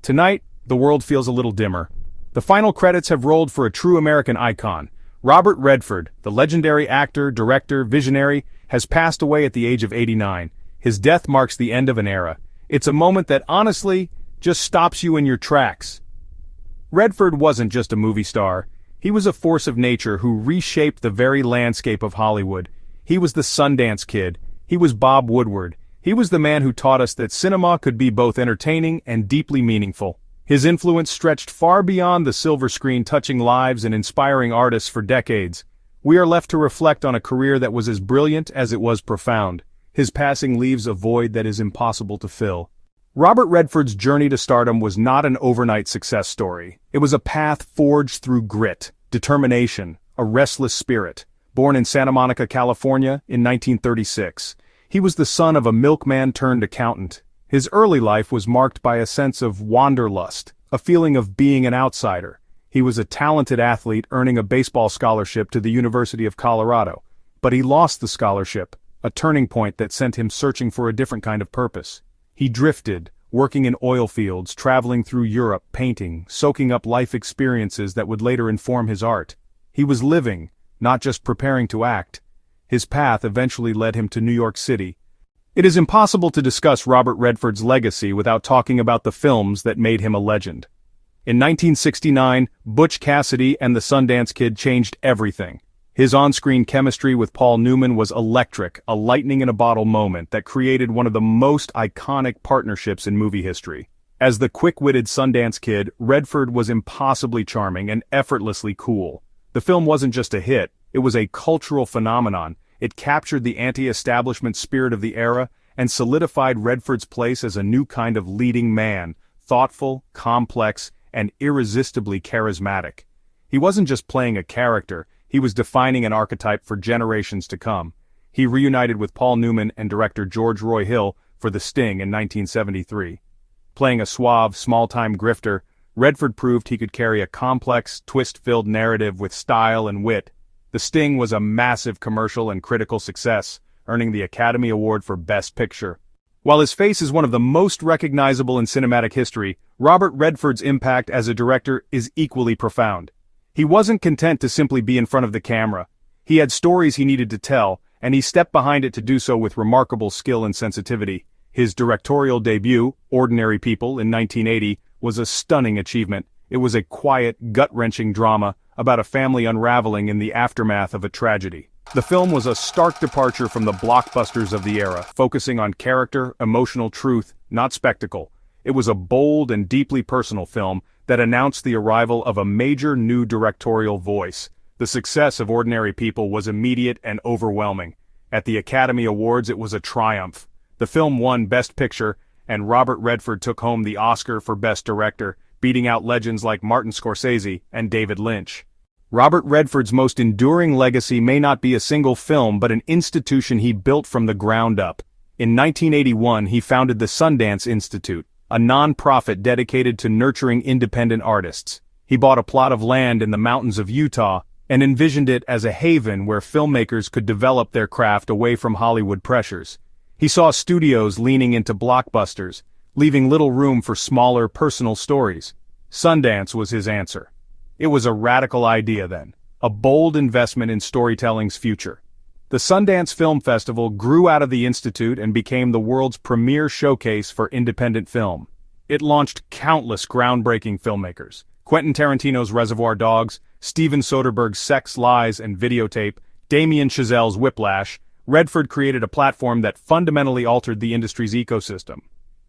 Tonight, the world feels a little dimmer. The final credits have rolled for a true American icon. Robert Redford, the legendary actor, director, visionary, has passed away at the age of 89. His death marks the end of an era. It's a moment that honestly just stops you in your tracks. Redford wasn't just a movie star. He was a force of nature who reshaped the very landscape of Hollywood. He was the Sundance Kid. He was Bob Woodward. He was the man who taught us that cinema could be both entertaining and deeply meaningful. His influence stretched far beyond the silver screen, touching lives and inspiring artists for decades. We are left to reflect on a career that was as brilliant as it was profound. His passing leaves a void that is impossible to fill. Robert Redford's journey to stardom was not an overnight success story. It was a path forged through grit, determination, a restless spirit. Born in Santa Monica, California, in 1936, he was the son of a milkman turned accountant. His early life was marked by a sense of wanderlust, a feeling of being an outsider. He was a talented athlete earning a baseball scholarship to the University of Colorado, but he lost the scholarship, a turning point that sent him searching for a different kind of purpose. He drifted, working in oil fields, traveling through Europe, painting, soaking up life experiences that would later inform his art. He was living, not just preparing to act. His path eventually led him to New York City. It is impossible to discuss Robert Redford's legacy without talking about the films that made him a legend. In 1969, Butch Cassidy and the Sundance Kid changed everything. His on-screen chemistry with Paul Newman was electric, a lightning-in-a-bottle moment that created one of the most iconic partnerships in movie history. As the quick-witted Sundance Kid, Redford was impossibly charming and effortlessly cool. The film wasn't just a hit, it was a cultural phenomenon. It captured the anti-establishment spirit of the era and solidified Redford's place as a new kind of leading man, thoughtful, complex, and irresistibly charismatic. He wasn't just playing a character, he was defining an archetype for generations to come. He reunited with Paul Newman and director George Roy Hill for The Sting in 1973. Playing a suave, small-time grifter, Redford proved he could carry a complex, twist-filled narrative with style and wit. The Sting was a massive commercial and critical success, earning the Academy Award for Best Picture. While his face is one of the most recognizable in cinematic history, Robert Redford's impact as a director is equally profound. He wasn't content to simply be in front of the camera. He had stories he needed to tell, and he stepped behind it to do so with remarkable skill and sensitivity. His directorial debut, Ordinary People, in 1980, was a stunning achievement. It was a quiet, gut-wrenching drama about a family unraveling in the aftermath of a tragedy. The film was a stark departure from the blockbusters of the era, focusing on character, emotional truth, not spectacle. It was a bold and deeply personal film that announced the arrival of a major new directorial voice. The success of Ordinary People was immediate and overwhelming. At the Academy Awards, it was a triumph. The film won Best Picture, and Robert Redford took home the Oscar for Best Director, beating out legends like Martin Scorsese and David Lynch. Robert Redford's most enduring legacy may not be a single film but an institution he built from the ground up. In 1981, he founded the Sundance Institute, a non-profit dedicated to nurturing independent artists. He bought a plot of land in the mountains of Utah and envisioned it as a haven where filmmakers could develop their craft away from Hollywood pressures. He saw studios leaning into blockbusters, leaving little room for smaller, personal stories. Sundance was his answer. It was a radical idea then, a bold investment in storytelling's future. The Sundance Film Festival grew out of the Institute and became the world's premier showcase for independent film. It launched countless groundbreaking filmmakers: Quentin Tarantino's Reservoir Dogs, Steven Soderbergh's Sex, Lies, and Videotape, Damien Chazelle's Whiplash. Redford created a platform that fundamentally altered the industry's ecosystem.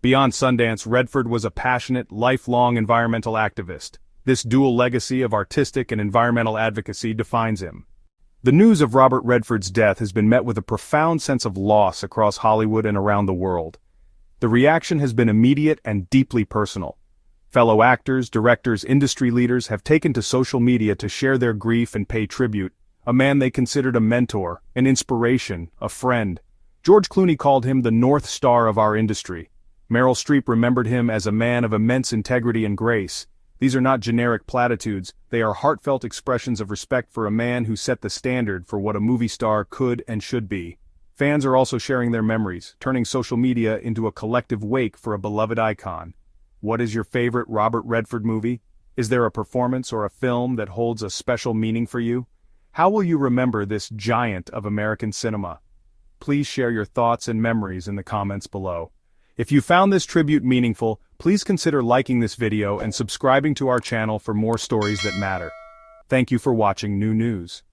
Beyond Sundance, Redford was a passionate, lifelong environmental activist. This dual legacy of artistic and environmental advocacy defines him. The news of Robert Redford's death has been met with a profound sense of loss across Hollywood and around the world. The reaction has been immediate and deeply personal. Fellow actors, directors, industry leaders have taken to social media to share their grief and pay tribute. A man they considered a mentor, an inspiration, a friend. George Clooney called him the North Star of our industry. Meryl Streep remembered him as a man of immense integrity and grace. These are not generic platitudes, they are heartfelt expressions of respect for a man who set the standard for what a movie star could and should be. Fans are also sharing their memories, turning social media into a collective wake for a beloved icon. What is your favorite Robert Redford movie? Is there a performance or a film that holds a special meaning for you? How will you remember this giant of American cinema? Please share your thoughts and memories in the comments below. If you found this tribute meaningful, please consider liking this video and subscribing to our channel for more stories that matter. Thank you for watching New News.